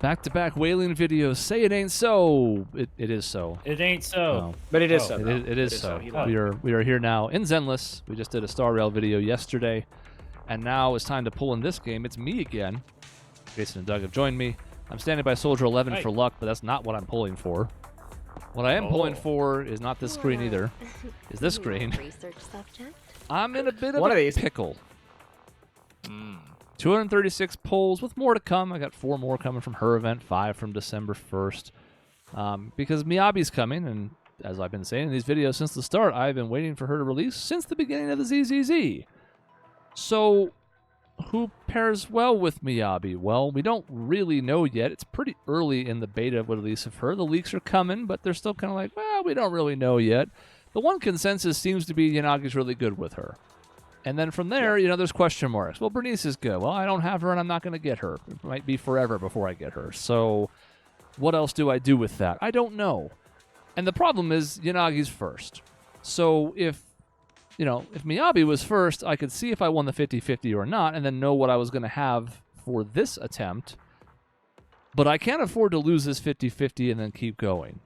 Back-to-back whaling videos. Say it ain't so. It is so. It ain't so. No. But it is so. It is so. Oh. We are here now in Zenless. We just did a Star Rail video yesterday, and now it's time to pull in this game. It's me again. Jason and Doug have joined me. I'm standing by Soldier 11 for luck, but that's not what I'm pulling for. What I am pulling for is not this screen either. Is this screen? Research subject? I'm in a bit of a pickle. 236 polls with more to come. I got 4 more coming from her event, 5 from December 1st. Because Miyabi's coming, and as I've been saying in these videos since the start, I've been waiting for her to release since the beginning of the ZZZ. So, who pairs well with Miyabi? Well, we don't really know yet. It's pretty early in the beta release of her. The leaks are coming, but they're still kind of like, well, we don't really know yet. The one consensus seems to be Yanagi's really good with her. And then from there, there's question marks. Well, Bernice is good. Well, I don't have her, and I'm not going to get her. It might be forever before I get her. So what else do I do with that? I don't know. And the problem is Yanagi's first. So if Miyabi was first, I could see if I won the 50-50 or not, and then know what I was going to have for this attempt. But I can't afford to lose this 50-50 and then keep going,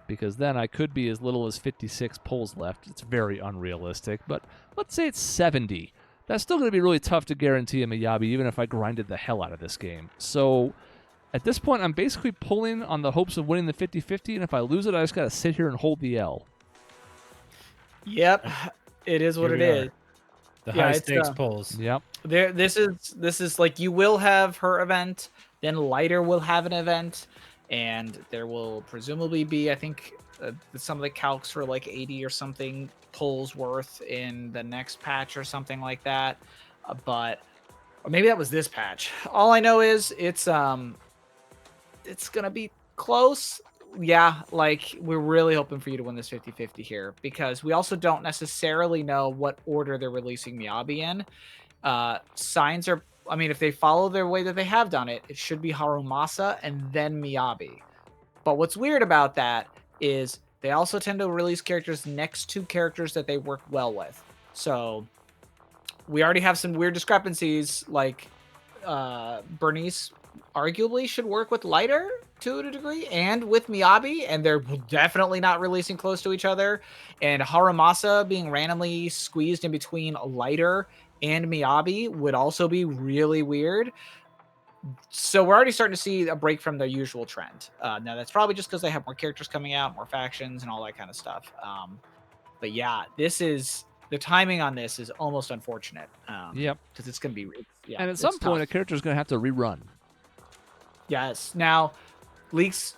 because then I could be as little as 56 polls left. It's very unrealistic, but let's say it's 70. That's still going to be really tough to guarantee a Miyabi, even if I grinded the hell out of this game. So at this point, I'm basically pulling on the hopes of winning the 50-50, and if I lose it, I just got to sit here and hold the L. Yep, it is what it is. The high stakes polls. Yep. This is like, you will have her event, then Lighter will have an event, and there will presumably be, I think, some of the calcs for like 80 or something pulls worth in the next patch or something like that. Or maybe that was this patch. All I know is it's gonna be close. Yeah, like, we're really hoping for you to win this 50-50 here, because we also don't necessarily know what order they're releasing Miyabi in. Signs are, I mean, if they follow their way that they have done it, it should be Harumasa and then Miyabi. But what's weird about that is they also tend to release characters next to characters that they work well with. So we already have some weird discrepancies, like Bernice arguably should work with Lighter to a degree and with Miyabi, and they're definitely not releasing close to each other. And Harumasa being randomly squeezed in between Lighter and Miyabi would also be really weird. So we're already starting to see a break from their usual trend. Now, that's probably just because they have more characters coming out, more factions, and all that kind of stuff. But yeah, the timing on this is almost unfortunate. Yep. Because it's going to be... Yeah, and at some point, a character's going to have to rerun. Yes. Now, leaks,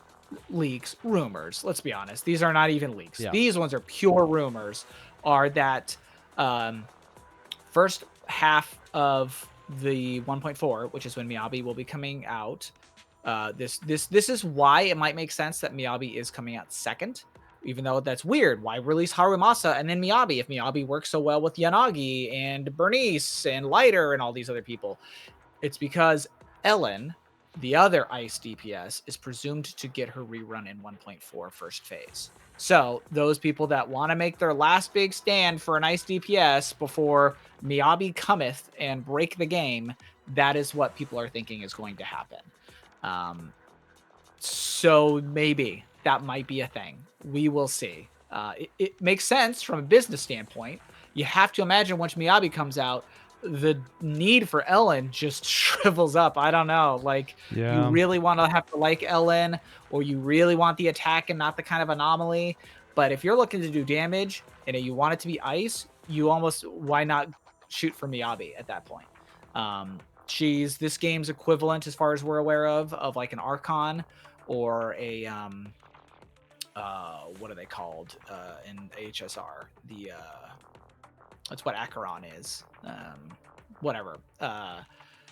rumors. Let's be honest. These are not even leaks. Yeah. These ones are pure rumors. Are that first half of the 1.4, which is when Miyabi will be coming out. This is why it might make sense that Miyabi is coming out second, even though that's weird. Why release Harumasa and then Miyabi if Miyabi works so well with Yanagi and Bernice and Lighter and all these other people? It's because Ellen, the other Ice DPS, is presumed to get her rerun in 1.4 first phase. So those people that want to make their last big stand for an Ice DPS before Miyabi cometh and break the game, that is what people are thinking is going to happen. So maybe that might be a thing. We will see. It makes sense from a business standpoint. You have to imagine once Miyabi comes out, the need for Ellen just shrivels up. I don't know. Like, you really want to have to like Ellen, or you really want the attack and not the kind of anomaly. But if you're looking to do damage and you want it to be ice, why not shoot for Miyabi at that point? She's this game's equivalent, as far as we're aware of like an Archon or a what are they called in HSR? That's what Acheron is. Whatever. The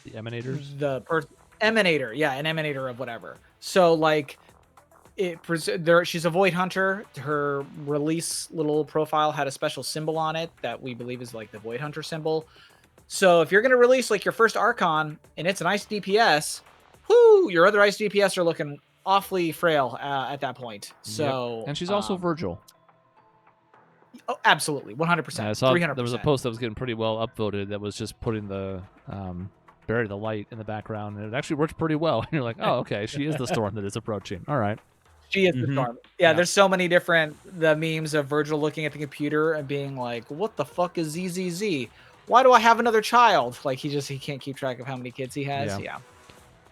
Emanators? Emanator. Yeah, an Emanator of whatever. So, like, she's a Void Hunter. Her release little profile had a special symbol on it that we believe is, like, the Void Hunter symbol. So, if you're going to release, like, your first Archon, and it's an Ice DPS, your other Ice DPS are looking awfully frail at that point. So, and she's also Virgil. Oh, absolutely, 100%. I saw 300%. there was a post that was getting pretty well upvoted that was just putting the bury the light in the background, and it actually works pretty well. And you're like, oh, okay, she is the storm that is approaching. All right. She is the storm. Yeah, there's so many different memes of Virgil looking at the computer and being like, "What the fuck is ZZZ? Why do I have another child?" Like he can't keep track of how many kids he has. Yeah.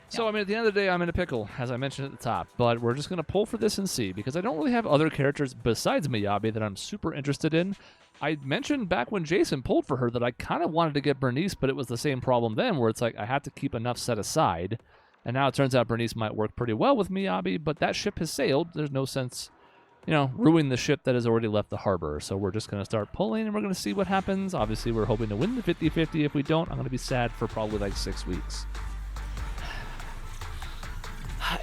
So I mean, at the end of the day, I'm in a pickle, as I mentioned at the top. But we're just gonna pull for this and see, because I don't really have other characters besides Miyabi that I'm super interested in. I mentioned back when Jason pulled for her that I kind of wanted to get Bernice, but it was the same problem then, where it's like I had to keep enough set aside. And now it turns out Bernice might work pretty well with Miyabi, but that ship has sailed. There's no sense, ruining the ship that has already left the harbor. So we're just going to start pulling, and we're going to see what happens. Obviously, we're hoping to win the 50-50. If we don't, I'm going to be sad for probably like 6 weeks.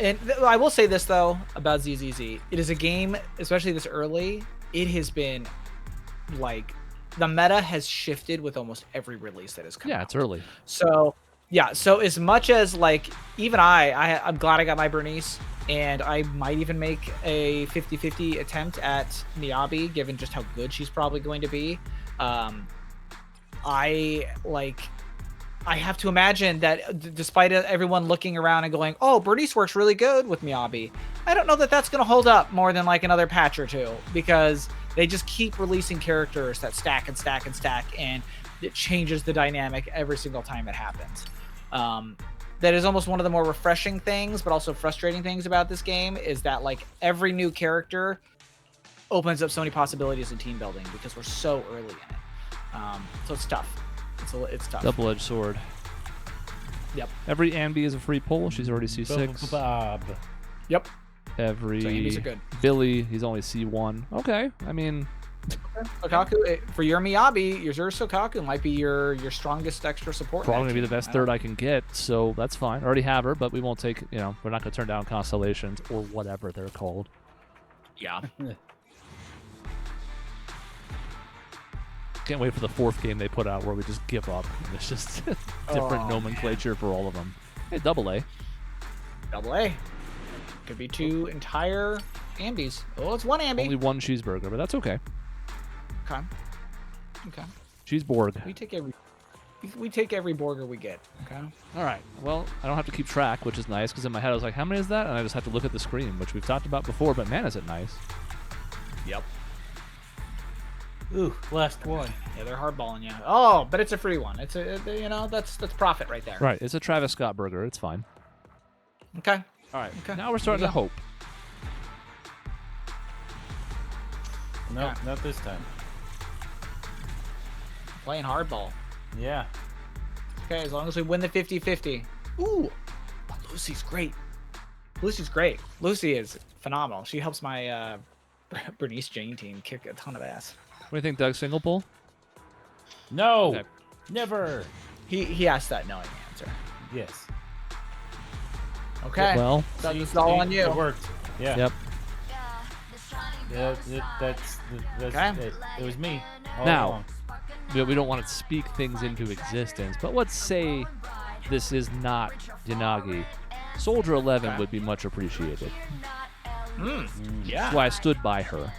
And I will say this, though, about ZZZ. It is a game, especially this early, it has been, like, the meta has shifted with almost every release that has come out. Yeah, it's early. So... yeah, so as much as, like, even I'm glad I got my Bernice, and I might even make a 50-50 attempt at Miyabi, given just how good she's probably going to be. I have to imagine that despite everyone looking around and going, oh, Bernice works really good with Miyabi, I don't know that that's going to hold up more than, like, another patch or two, because they just keep releasing characters that stack and stack and stack, and it changes the dynamic every single time it happens. That is almost one of the more refreshing things, but also frustrating things about this game, is that, like, every new character opens up so many possibilities in team building because we're so early in it. So it's tough. It's tough. Double-edged sword. Yep. Every Ambi is a free pull. She's already C6. Bob. Yep. Every so Ambies are good. Billy, he's only C1. Okay. I mean... Sokaku, for your Miyabi, your Zuru Sokaku might be your strongest extra support. Probably gonna be the best third I can get, so that's fine. I already have her, but we won't take. We're not gonna turn down constellations or whatever they're called. Yeah. Can't wait for the 4th game they put out where we just give up. It's just different nomenclature for all of them. Hey, double A. Double A. Could be 2 entire Ambies. Oh, it's 1 Ambi. Only 1 cheeseburger, but that's okay. Okay. Cheeseborg. We take every burger we get. Okay. All right. Well, I don't have to keep track, which is nice, because in my head I was like, how many is that? And I just have to look at the screen, which we've talked about before. But man, is it nice. Yep. Ooh, last one. Yeah, they're hardballing you. Oh, but it's a free one. It's that's profit right there. Right. It's a Travis Scott burger. It's fine. Okay. All right. Okay. Now we're starting to hope. No, not this time. Playing hardball. Yeah. Okay, as long as we win the 50-50. Ooh, oh, Lucy's great. Lucy's great. Lucy is phenomenal. She helps my Bernice Jane team kick a ton of ass. What do you think, Doug? Single pull? No. Okay. Never. He asked that knowing the answer. Yes. Okay. Well, so this is all on you. It worked. Yeah. Yep. That's okay. it was me. Now, we don't want to speak things into existence, but let's say this is not Yanagi. Soldier 11 would be much appreciated. Yeah. That's why I stood by her.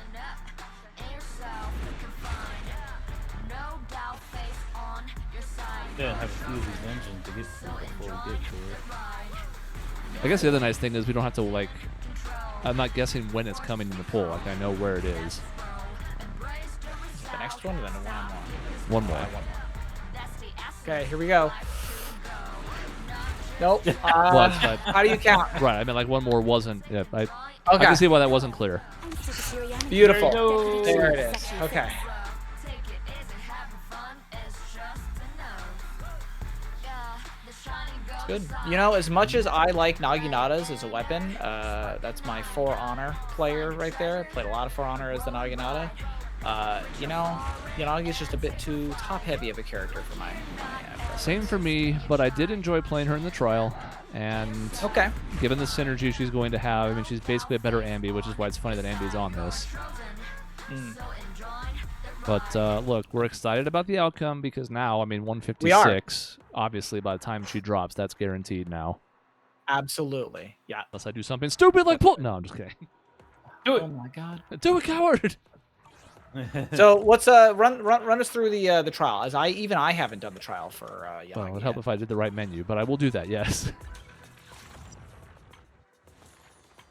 Yeah, have a few of these engines to get through before we get to it. I guess the other nice thing is we don't have to, like, I'm not guessing when it's coming in the poll. Like, I know where it is. The next one, or then one more. Okay, here we go. Nope. Was, but how do you count? Right, I mean, like, one more wasn't. Yeah, I Okay. can see why that wasn't clear. Beautiful. There it is. Okay. Good. You know, as much as I like Naginatas as a weapon, that's my For Honor player right there. Played a lot of For Honor as the Naginata. You know, Yanagi's just a bit too top-heavy of a character for my Same for me, but I did enjoy playing her in the trial. And given the synergy she's going to have, I mean, she's basically a better Ambi, which is why it's funny that Ambi's on this. But look, we're excited about the outcome because now, I mean, 156, obviously by the time she drops, that's guaranteed now. Absolutely. Yeah. Unless I do something stupid like pull. No, I'm just kidding. Do it. Oh my god. Do it, coward. So what's run us through the trial, as I haven't done the trial for Yanagi Well, it would yet. help if I did the right menu, but I will do that. Yes.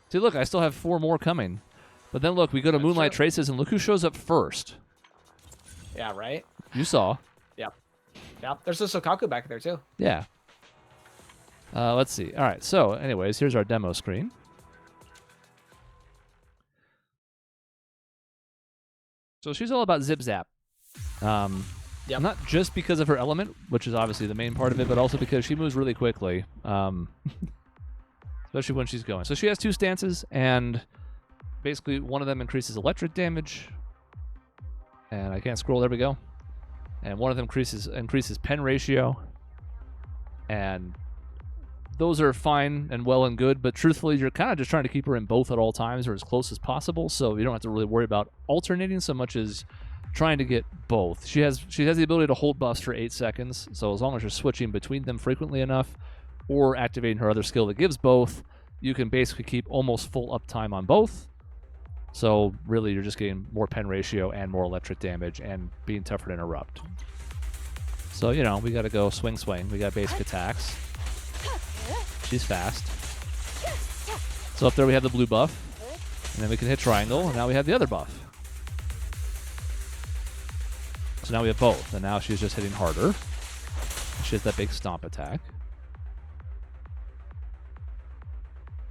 See, look, I still have 4 more coming. But then look, we go to That's Moonlight true. Traces, and look who shows up first. Yeah, right. You saw. Yep. There's a Sokaku back there too. Yeah. Let's see. All right. So, anyways, here's our demo screen. So she's all about zip zap. Yep. Not just because of her element, which is obviously the main part of it, but also because she moves really quickly, especially when she's going. So she has 2 stances, and basically one of them increases electric damage, and I can't scroll. There we go. And one of them increases pen ratio, and those are fine and well and good, but truthfully, you're kind of just trying to keep her in both at all times or as close as possible, so you don't have to really worry about alternating so much as trying to get both. She has the ability to hold buffs for 8 seconds, so as long as you're switching between them frequently enough or activating her other skill that gives both, you can basically keep almost full uptime on both. So really, you're just getting more pen ratio and more electric damage and being tougher to interrupt. So, you know, we got to go swing. We got basic attacks. She's fast. So up there we have the blue buff, and then we can hit triangle, and now we have the other buff. So now we have both, and now she's just hitting harder. She has that big stomp attack.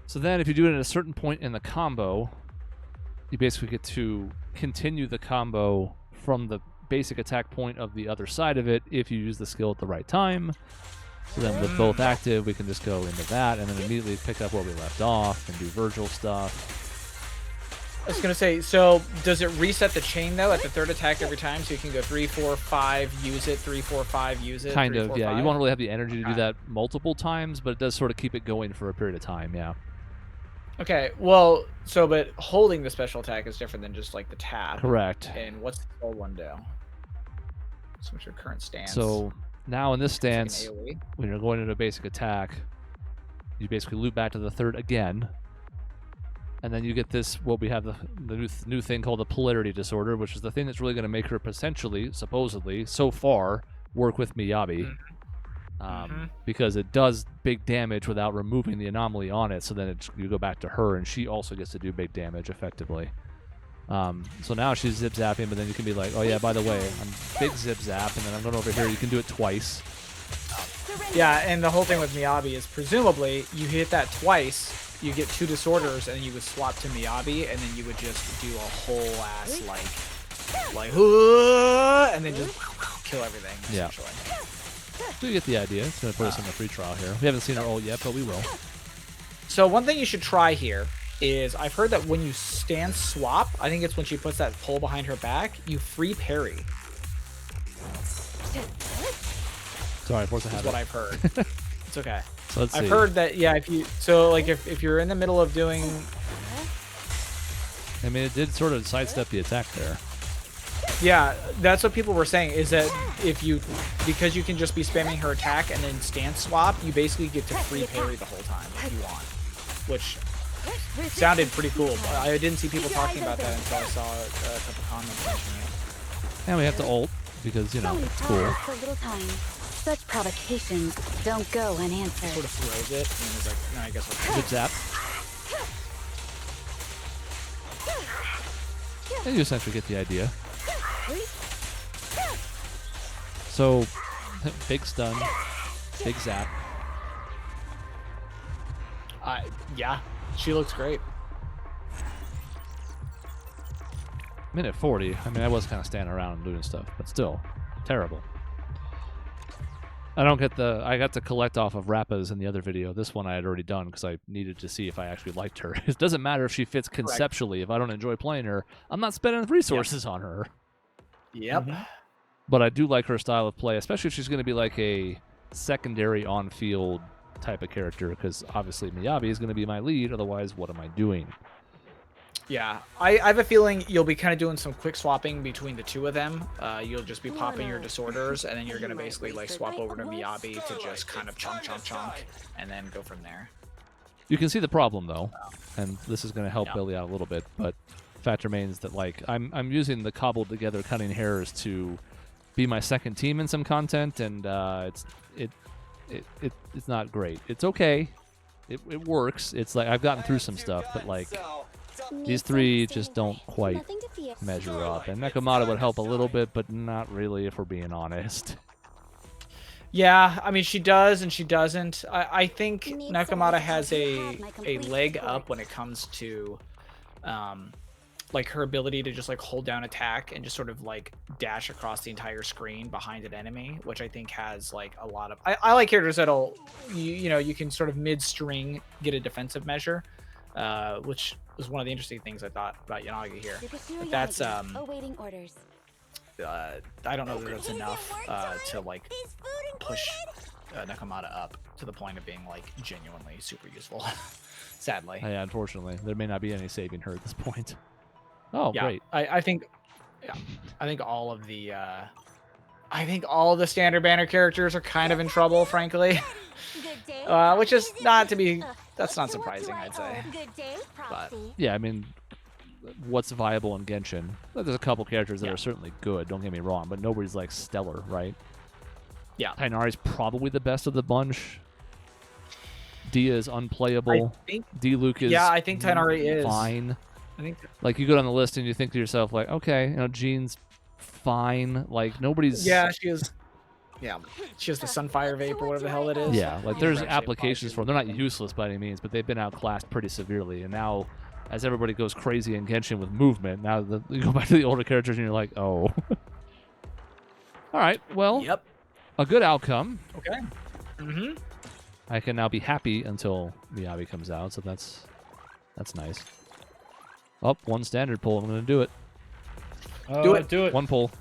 So then if you do it at a certain point in the combo, you basically get to continue the combo from the basic attack point of the other side of it if you use the skill at the right time. So then with both active, we can just go into that and then immediately pick up where we left off and do Virgil stuff. I was gonna say, so does it reset the chain though at the 3rd attack every time, so you can go 3, 4, 5, use it, 3, 4, 5, use it? Kind 3, of, 4, yeah. 5? You won't really have the energy to do Okay. that multiple times, but it does sort of keep it going for a period of time, yeah. Okay, well, so but holding the special attack is different than just like the tap. Correct. And what's the old one do? So what's your current stance? So now in this It's like an stance, AoE? when you're going into a basic attack, you basically loop back to the 3rd again. And then you get this, what we have the new thing called the polarity disorder, which is the thing that's really going to make her potentially, supposedly, so far, work with Miyabi. Because it does big damage without removing the anomaly on it, so then you go back to her, and she also gets to do big damage effectively. So now she's zip zapping, but then you can be like, oh yeah, by the way, I'm big zip zap, and then I'm going over here, you can do it twice. Yeah, and the whole thing with Miyabi is presumably you hit that twice, you get 2 disorders, and then you would swap to Miyabi, and then you would just do a whole ass like and then just kill everything. Yeah. Essentially. So you get the idea. It's going to put us in the free trial here. We haven't seen her ult yet, but we will. So one thing you should try here is, I've heard that when you stance swap, I think it's when she puts that pole behind her back, you free parry. Sorry, force a That's habit. what I've heard. It's okay. So let's see. I've heard that, yeah, if you're in the middle of doing... I mean, it did sort of sidestep the attack there. Yeah, that's what people were saying, is that because you can just be spamming her attack and then stance swap, you basically get to free parry the whole time if you want. Which sounded pretty cool. But I didn't see people talking about that until I saw a couple comments mentioning it. And we have to ult, because, you know, it's cool. Such provocations don't go unanswered. Sort of throws it, and then is like, no, I guess I'll Zip zap. And you essentially get the idea. So, big stun, big zap. Yeah, she looks great. Minute 40. I mean, I was kind of standing around and doing stuff, but still, terrible. I don't get I got to collect off of Rappa's in the other video. This one I had already done because I needed to see if I actually liked her. It doesn't matter if she fits conceptually. If I don't enjoy playing her, I'm not spending resources on her. Yep. But I do like her style of play, especially if she's going to be like a secondary on-field type of character, because obviously Miyabi is going to be my lead. Otherwise, what am I doing? Yeah, I have a feeling you'll be kind of doing some quick swapping between the two of them. You'll just be popping your disorders, and then you're going to basically like swap over to Miyabi to just kind of chunk, and then go from there. You can see the problem, though, and this is going to help Billy out a little bit, but fact remains that like I'm using the cobbled together cutting hairs to be my second team in some content, and it's not great. It's okay. It works. It's like I've gotten through some stuff, but like these three just don't quite measure up. And Nekomata would help a little bit, but not really if we're being honest. Yeah, I mean, she does and she doesn't. I think Nekomata has a leg up when it comes to like her ability to just like hold down attack and just sort of like dash across the entire screen behind an enemy, which I think has like a lot of I like characters that'll you know, you can sort of mid-string get a defensive measure, which was one of the interesting things I thought about Yanagi here. But that's awaiting orders. I don't know that it's enough to like push Nekomata up to the point of being like genuinely super useful. Sadly. Yeah, unfortunately, there may not be any saving her at this point. Oh, yeah, great. I think all of the standard banner characters are kind of in trouble, frankly. Which is not to be. That's not surprising, I'd say. But yeah, I mean, what's viable in Genshin? There's a couple characters that are certainly good. Don't get me wrong, but nobody's like stellar, right? Yeah. Tighnari's probably the best of the bunch. Dia is unplayable. I think. D-Luke is. Yeah, I think Tighnari is fine. I think. Like you go down the list and you think to yourself, like, okay, you know, Jean's fine. Like nobody's. Yeah, she is. Yeah, she has the Sunfire Vape or whatever the hell it is. Yeah, like there's applications for them. They're not useless by any means, but they've been outclassed pretty severely. And now, as everybody goes crazy in Genshin with movement, now you go back to the older characters and you're like, oh. All right, well, Yep. a good outcome. Okay. Mm-hmm. I can now be happy until Miyabi comes out, so that's nice. Oh, one standard pull. I'm gonna do it. Do it. Do it. One pull.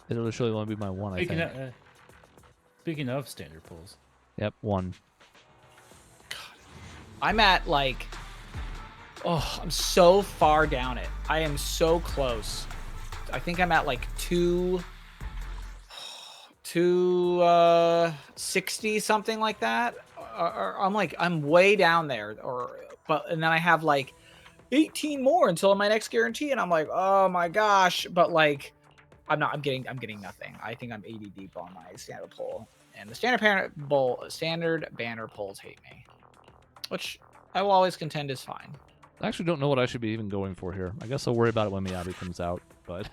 It'll literally only be my one, I think. Speaking of standard pulls. Yep, one. I'm at like, I'm so far down it. I am so close. I think I'm at like 260 something like that. Or I'm way down there. And then I have like 18 more until my next guarantee, and I'm like, oh my gosh. But like, I'm getting nothing. I think I'm 80 deep on my standard pull, and the standard banner pulls hate me, which I will always contend is fine. I actually don't know what I should be even going for here. I guess I'll worry about it when Miyabi comes out, but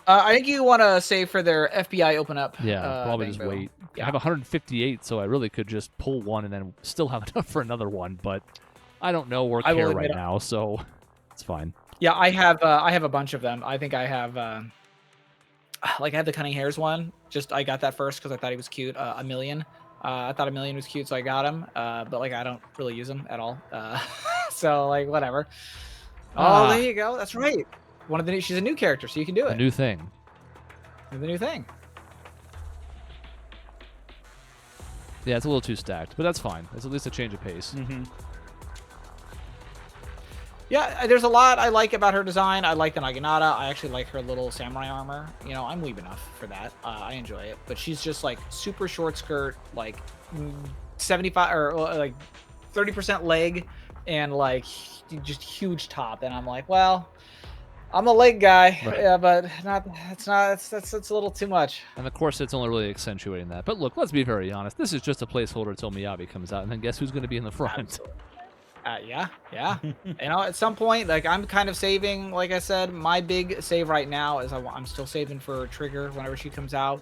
I think you want to save for their FBI open up. yeah, probably just wait. I have 158, so I really could just pull one and then still have enough for another one, but I don't know or care right now, so it's fine. Yeah, I have a bunch of them. I think I have like I have the Cunning Hairs one. Just I got that first because I thought he was cute. A million. I thought a million was cute, so I got him. But like I don't really use him at all. So like whatever. Oh, there you go. That's right. She's a new character, so you can do it. A new thing. The new thing. Yeah, it's a little too stacked, but that's fine. It's at least a change of pace. Mm-hmm. Yeah, there's a lot I like about her design. I like the Naginata. I actually like her little samurai armor. You know, I'm weeb enough for that. I enjoy it. But she's just like super short skirt, like 75 or like 30% leg, and like just huge top. And I'm like, well, I'm a leg guy, right. Yeah, but that's a little too much. And of course, it's only really accentuating that. But look, let's be very honest. This is just a placeholder until Miyabi comes out, and then guess who's going to be in the front? Absolutely. Yeah. You know, at some point, like I'm kind of saving. Like I said, my big save right now is I'm still saving for Trigger whenever she comes out.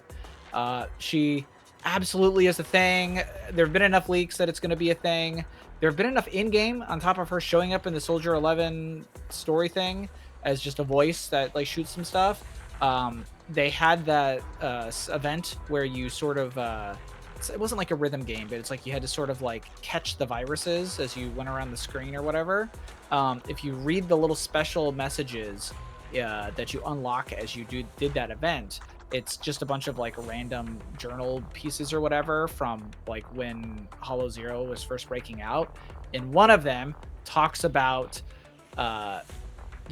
She absolutely is a thing. There have been enough leaks that it's going to be a thing. There have been enough in-game on top of her showing up in the Soldier 11 story thing as just a voice that like shoots some stuff. They had that event where you sort of it wasn't like a rhythm game, but it's like you had to sort of like catch the viruses as you went around the screen or whatever. If you read the little special messages that you unlock as you did that event, it's just a bunch of like random journal pieces or whatever from like when Hollow Zero was first breaking out. And one of them talks about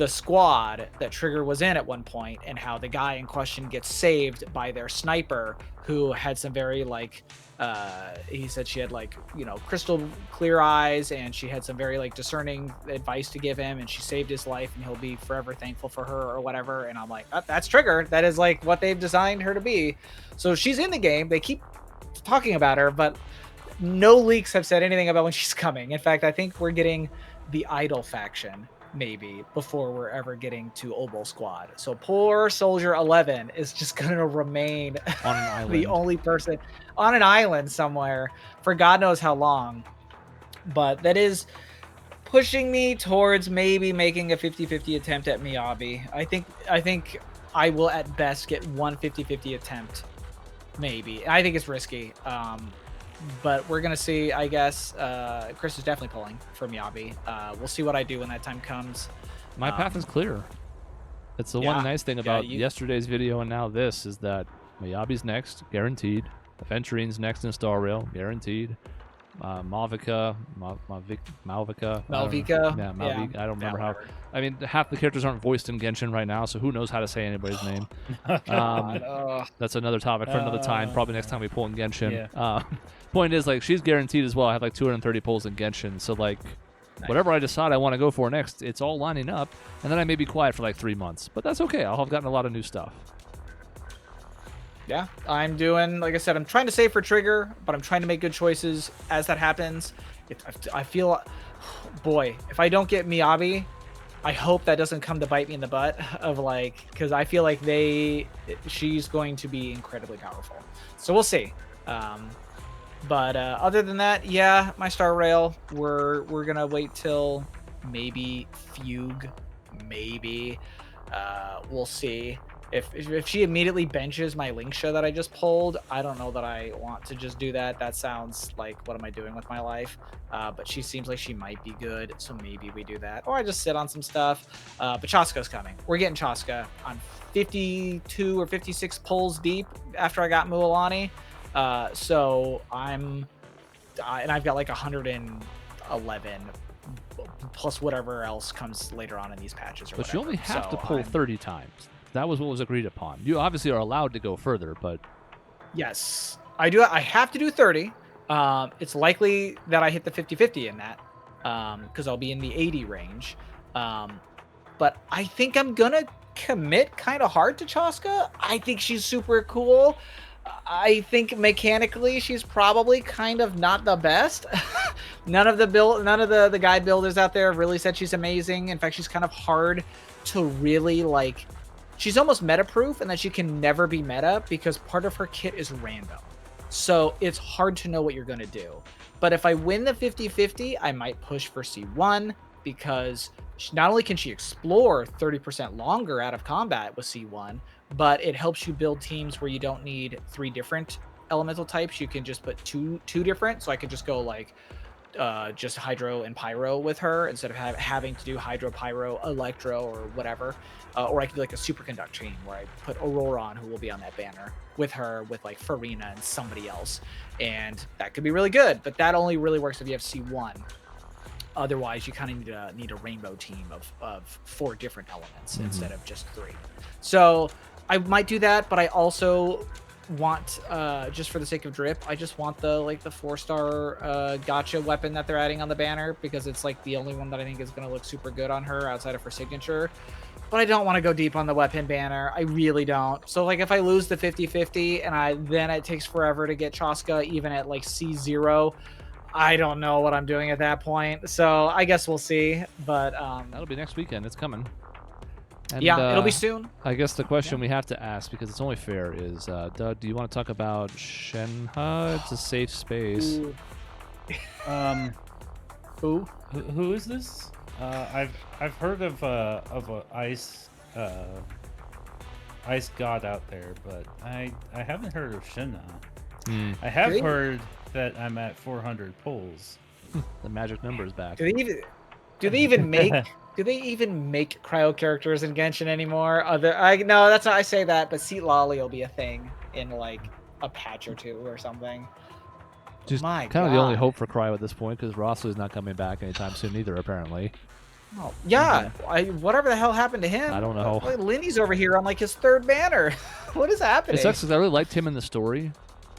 the squad that Trigger was in at one point, and how the guy in question gets saved by their sniper, who had some very like he said she had like, you know, crystal clear eyes, and she had some very like discerning advice to give him, and she saved his life, and he'll be forever thankful for her or whatever. And I'm like, that's Trigger. That is like what they've designed her to be. So she's in the game. They keep talking about her, but no leaks have said anything about when she's coming. In fact, I think we're getting the Idol faction maybe before we're ever getting to Obol Squad. So poor Soldier 11 is just going to remain On an island. the only person on an island somewhere for God knows how long. But that is pushing me towards maybe making a 50-50 attempt at Miyabi. I think I will at best get one 50-50 attempt. Maybe. I think it's risky. But we're going to see, I guess. Chris is definitely pulling for Miyabi. We'll see what I do when that time comes. My path is clear. It's the yeah, one nice thing about you- yesterday's video and now this is that Miyabi's next, guaranteed. Aventurine's next in Star Rail, guaranteed. Malvika, Malvika. Malvika? Yeah, Malvika. I don't remember how. whatever. I mean, half the characters aren't voiced in Genshin right now, so who knows how to say anybody's name. Ugh. That's another topic for another time. Probably next time we pull in Genshin. Yeah. Point is, like, she's guaranteed as well. I have like 230 pulls in Genshin, so like, whatever I decide I want to go for next, it's all lining up, and then I may be quiet for like 3 months, but that's okay. I'll have gotten a lot of new stuff. Yeah, I'm doing, like I said, I'm trying to save for Trigger, but I'm trying to make good choices as that happens. I feel, boy, if I don't get Miyabi, I hope that doesn't come to bite me in the butt of like, because I feel like she's going to be incredibly powerful. So we'll see. But other than that, yeah, my Star Rail, we're gonna wait till maybe Fugue, maybe. We'll see. If she immediately benches my Linksha that I just pulled, I don't know that I want to just do that. That sounds like, what am I doing with my life? But she seems like she might be good, so maybe we do that. Or I just sit on some stuff. But Chaska's coming. We're getting Chaska on 52 or 56 pulls deep after I got Mualani. So and I've got like 111 plus whatever else comes later on in these patches. Or But whatever. you only have So to pull 30 times. That was what was agreed upon. You obviously are allowed to go further, but Yes, I do. I have to do 30. It's likely that I hit the 50-50 in that because I'll be in the 80 range. But I think I'm gonna commit kind of hard to Chaska. I think she's super cool. I think mechanically she's probably kind of not the best. None of the guide builders out there have really said she's amazing. In fact, she's kind of hard to really like. She's almost meta-proof, and that she can never be meta because part of her kit is random. So it's hard to know what you're going to do. But if I win the 50-50, I might push for C1 because not only can she explore 30% longer out of combat with C1, but it helps you build teams where you don't need 3 different elemental types. You can just put two different. So I could just go like just Hydro and Pyro with her instead of having to do Hydro, Pyro, Electro, or whatever. Or I could do like a superconduct team where I put Aurora on, who will be on that banner with her, with like Farina and somebody else, and that could be really good. But that only really works if you have C1. Otherwise, you kind of need a rainbow team of 4 different elements instead of just 3. So I might do that, but I also want, just for the sake of drip, I just want the 4-star gotcha weapon that they're adding on the banner, because it's like the only one that I think is going to look super good on her outside of her signature. But I don't want to go deep on the weapon banner. I really don't. So like if I lose the 50-50 and then it takes forever to get Chaska even at like C0, I don't know what I'm doing at that point. So I guess we'll see. But that'll be next weekend. It's coming. And, yeah, it'll be soon. I guess the question we have to ask, because it's only fair, is Doug, do you want to talk about Shenhe? It's a safe space. Who? Who is this? I've heard of a ice god out there, but I haven't heard of Shenhe. I have Really? heard that I'm at 400 pulls. The magic number is back. Do they even make do they even make cryo characters in Genshin anymore? No, that's not, I say that, but Seat Lolly will be a thing in like a patch or 2 or something. Just My kind of the only God. hope for cryo at this point, because Rossley's not coming back anytime soon either, apparently. Oh, yeah, whatever the hell happened to him? I don't know. Like, Linny's over here on like his 3rd banner. What is happening? It sucks because I really liked him in the story,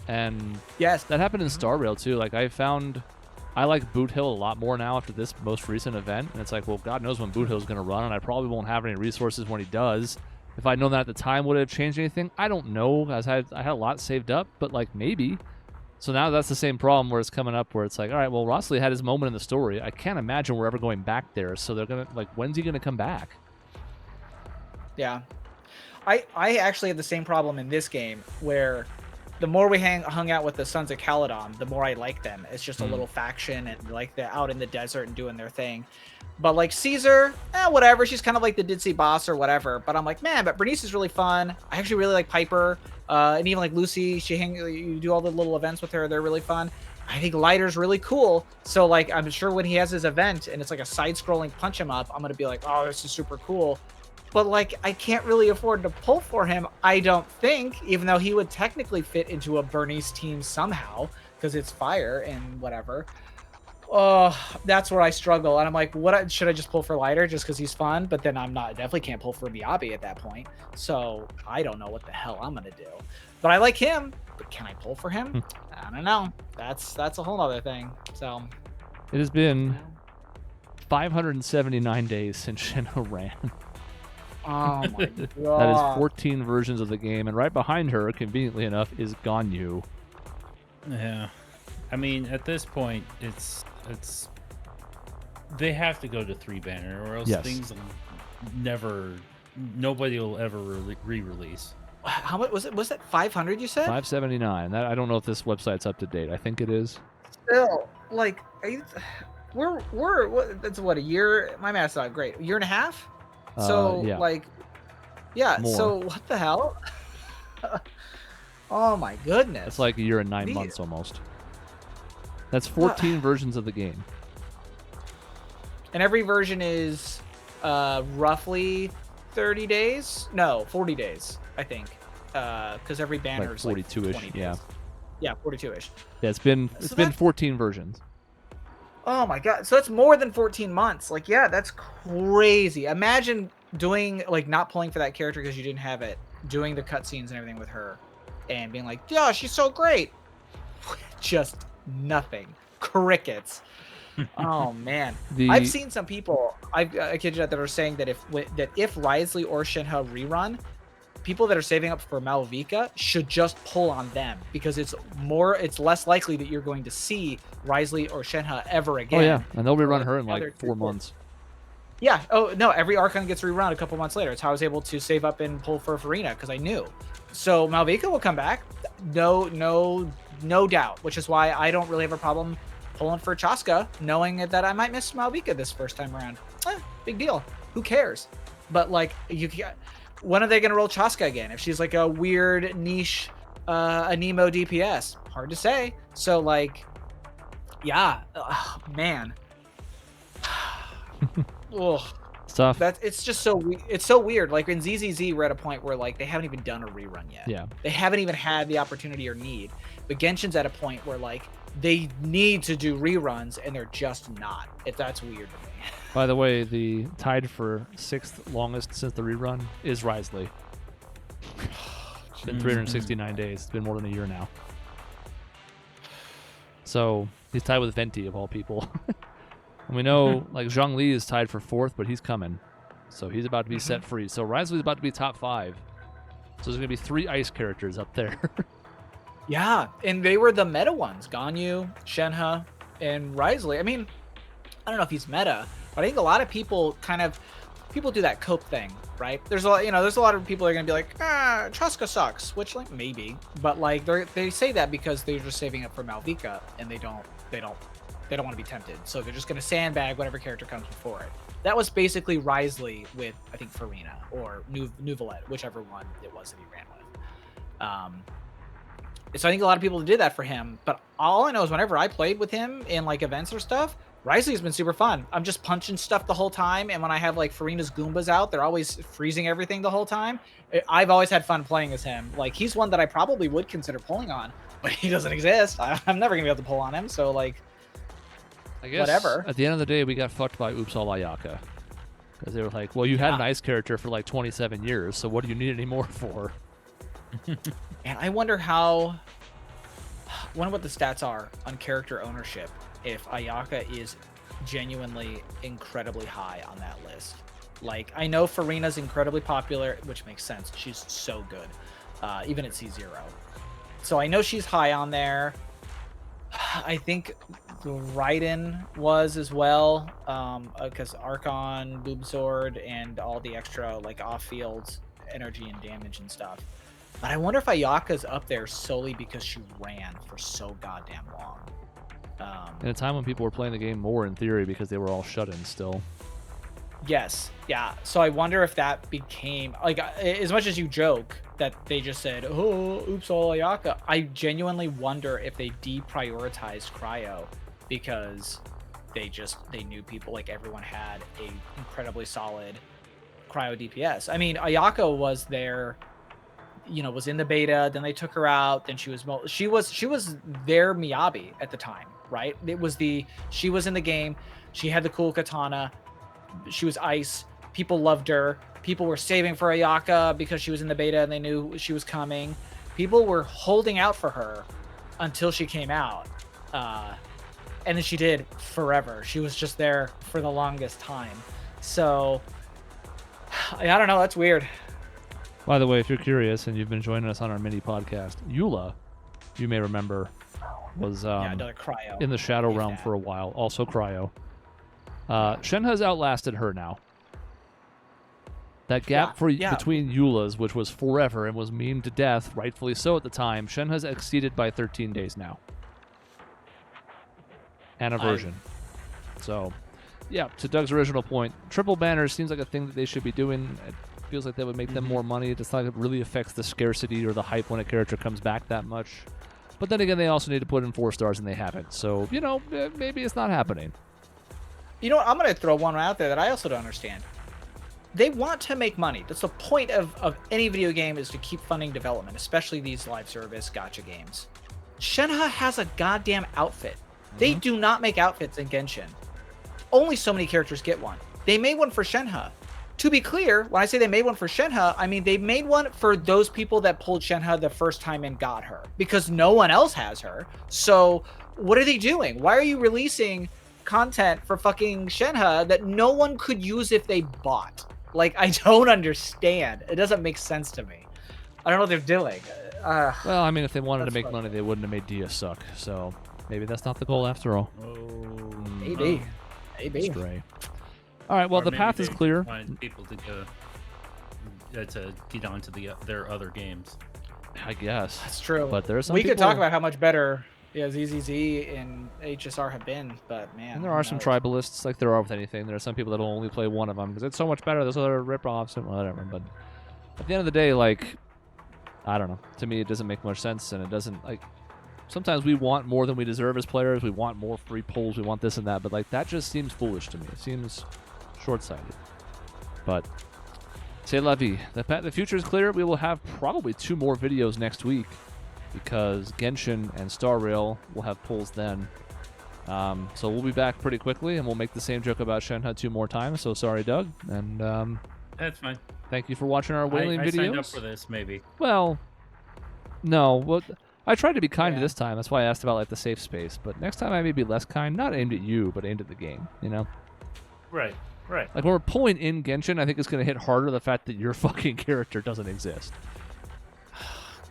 and Yes. that happened in Star Rail too. Like I like Boot Hill a lot more now after this most recent event, and it's like, well, God knows when Boot Hill's going to run, and I probably won't have any resources when he does. If I'd known that at the time, would it have changed anything? I don't know. I had a lot saved up, but like maybe. So now that's the same problem where it's coming up where it's like, all right, well, Rossley had his moment in the story. I can't imagine we're ever going back there. So they're going to, like, when's he going to come back? Yeah. I actually have the same problem in this game where the more we hung out with the Sons of Caledon, the more I like them. It's just a little faction and like they're out in the desert and doing their thing. But like Caesar, whatever. She's kind of like the ditzy boss or whatever. But I'm like, man, but Bernice is really fun. I actually really like Piper. And even like Lucy, you do all the little events with her. They're really fun. I think Lighter's really cool. So like, I'm sure when he has his event and it's like a side-scrolling punch 'em up, I'm going to be like, oh, this is super cool. But like, I can't really afford to pull for him, I don't think, even though he would technically fit into a Bernice team somehow because it's fire and whatever. Oh, that's where I struggle. And I'm like, should I just pull for Lighter just because he's fun? But then definitely can't pull for Miyabi at that point. So I don't know what the hell I'm going to do. But I like him. But can I pull for him? I don't know. That's a whole other thing. So It has been 579 days since Shinho ran. oh my god. That is 14 versions of the game. And right behind her, conveniently enough, is Ganyu. Yeah. I mean, at this point, it's they have to go to 3 banner, or else Yes. things nobody will ever re-release. How much was it? Was it 500 you said? 579. I don't know if this website's up to date. I think it is. Still, like, that's what, a year? My math's not great. A year and a half? So, yeah. like, yeah, More. so what the hell? Oh my goodness. It's like a year and 9 The- months almost. That's 14 versions of the game. And every version is roughly 30 days? No, 40 days, I think. Because every banner Like is like 42-ish, 20 days. yeah. Yeah, 42-ish. Yeah, it's been So 14 versions. Oh my god. So that's more than 14 months. Like, yeah, that's crazy. Imagine doing, like, not pulling for that character because you didn't have it, doing the cutscenes and everything with her, and being like, yeah, she's so great. Just nothing. Crickets. Oh man. I've seen some people, I kid you not, that are saying that if Wriothesley or Shinha rerun, people that are saving up for Malvika should just pull on them because it's less likely that you're going to see Wriothesley or Shinha ever again. Oh yeah, and they'll rerun her in Other like 4 people. months. Yeah. Oh no, every Archon gets rerun a couple months later. It's how I was able to save up and pull for Farina because I knew. So Malvika will come back, no doubt. Which is why I don't really have a problem pulling for Chaska, knowing that I might miss Malvika this first time around. Big deal. Who cares? But like, when are they gonna roll Chaska again? If she's like a weird niche, a Nemo DPS, hard to say. So like, yeah, man. Ugh. It's tough. It's just it's so weird. Like in ZZZ, we're at a point where like they haven't even done a rerun yet. Yeah. They haven't even had the opportunity or need. But Genshin's at a point where like they need to do reruns and they're just not. That's weird to me. By the way, the tied for 6th longest since the rerun is Wriothesley. It's been 369 days. It's been more than a year now. So he's tied with Venti of all people. And we know like Zhongli is tied for 4th, but he's coming. So he's about to be set free. So Wriothesley's about to be top 5. So there's going to be 3 ice characters up there. Yeah, and they were the meta ones: Ganyu, Shenhe, and Wriothesley. I mean, I don't know if he's meta, but I think a lot of people do that cope thing, right? There's a lot of people that are gonna be like, Chaska sucks, which like maybe, but like they say that because they're just saving up for Malvika and they don't want to be tempted, so they're just gonna sandbag whatever character comes before it. That was basically Wriothesley with I think Farina or Nuvalet, whichever one it was that he ran with. So I think a lot of people did that for him, but all I know is whenever I played with him in like events or stuff, Wriothesley's been super fun. I'm just punching stuff the whole time, and when I have like Farina's Goombas out, they're always freezing everything the whole time. I've always had fun playing as him. Like he's one that I probably would consider pulling on, but he doesn't exist. I'm never gonna be able to pull on him, so like, I guess whatever. At the end of the day, we got fucked by Oops All Ayaka. Because they were like, well, you had an Yeah. ice character for like 27 years, so what do you need any more for? And I wonder how. Wonder what the stats are on character ownership if Ayaka is genuinely incredibly high on that list. Like, I know Farina's incredibly popular, which makes sense. She's so good, even at C0. So I know she's high on there. I think Raiden was as well, because Archon, Boob Sword, and all the extra like off-field energy and damage and stuff. But I wonder if Ayaka's up there solely because she ran for so goddamn long. In a time when people were playing the game more in theory because they were all shut-in still. Yes, yeah. So I wonder if that became like, as much as you joke that they just said, "Oh, oops, all Ayaka." I genuinely wonder if they deprioritized Cryo because they knew people, like everyone had a incredibly solid Cryo DPS. I mean, Ayaka was there, was in the beta. Then they took her out. Then she was their Miyabi at the time, right? She was in the game. She had the cool katana. She was ice. People loved her. People were saving for Ayaka because she was in the beta and they knew she was coming. People were holding out for her until she came out. And then she did forever. She was just there for the longest time. So, I don't know. That's weird. By the way, if you're curious and you've been joining us on our mini podcast, Eula, you may remember, was Another Cryo. in the Shadow Believe Realm that. for a while, also Cryo. Shenhe's outlasted her now. That gap between Eula's, which was forever and was memed to death, rightfully so at the time, Shenhe's exceeded by 13 days now. And a version. So, yeah, to Doug's original point, triple banners seems like a thing that they should be doing. It feels like that would make them more money. It's not like it really affects the scarcity or the hype when a character comes back that much. But then again, they also need to put in 4 stars and they haven't. So, maybe it's not happening. You know what? I'm going to throw one out there that I also don't understand. They want to make money. That's the point of any video game, is to keep funding development, especially these live service gacha games. Shenhe has a goddamn outfit. They do not make outfits in Genshin. Only so many characters get one. They made one for Shenhe. To be clear, when I say they made one for Shenhe, I mean they made one for those people that pulled Shenhe the first time and got her, because no one else has her. So what are they doing? Why are you releasing content for fucking Shenhe that no one could use if they bought? Like, I don't understand. It doesn't make sense to me. I don't know what they're doing. Well, I mean, if they wanted to That's make fun. money, they wouldn't have made Dia suck. So maybe that's not the goal after all. Oh, Maybe. Maybe. Stray. All right, well, Or the maybe path is they clear. Find people to go to get onto their other games. I guess. That's true. But there's some we could people- talk about how much better ZZZ and HSR have been, but man. And there who are some knows? tribalists, like there are with anything. There are some people that will only play one of them because it's so much better. There's other rip-offs and whatever. But at the end of the day, like, I don't know. To me, it doesn't make much sense, and it doesn't, like, sometimes we want more than we deserve as players. We want more free pulls. We want this and that. But, like, that just seems foolish to me. It seems short-sighted. But c'est la vie. The future is clear. We will have probably 2 more videos next week because Genshin and Star Rail will have pulls then. So we'll be back pretty quickly, and we'll make the same joke about Shenhe 2 more times. So sorry, Doug. And That's fine. thank you for watching our whaling I videos. signed up for this, maybe. Well, no. Well, I tried to be kind Yeah. this time. That's why I asked about like the safe space. But next time I may be less kind, not aimed at you, but aimed at the game. Right. Like when we're pulling in Genshin, I think it's going to hit harder the fact that your fucking character doesn't exist.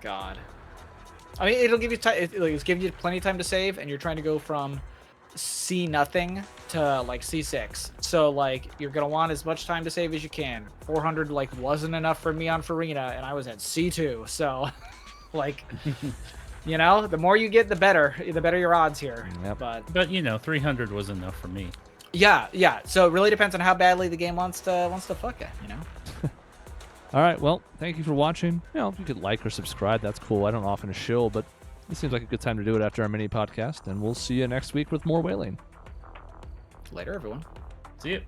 God. I mean, it'll give you time. It'll give you plenty of time to save, and you're trying to go from C nothing to like C6. So like you're gonna want as much time to save as you can. 400 like wasn't enough for me on Farina, and I was at C2. So like, the more you get, the better your odds here. Yep. But 300 was enough for me. yeah. So it really depends on how badly the game wants to fuck it. All right, well, thank you for watching. If you could like or subscribe, that's cool. I don't often shill, but it seems like a good time to do it after our mini podcast, and we'll see you next week with more whaling. Later, everyone. See you.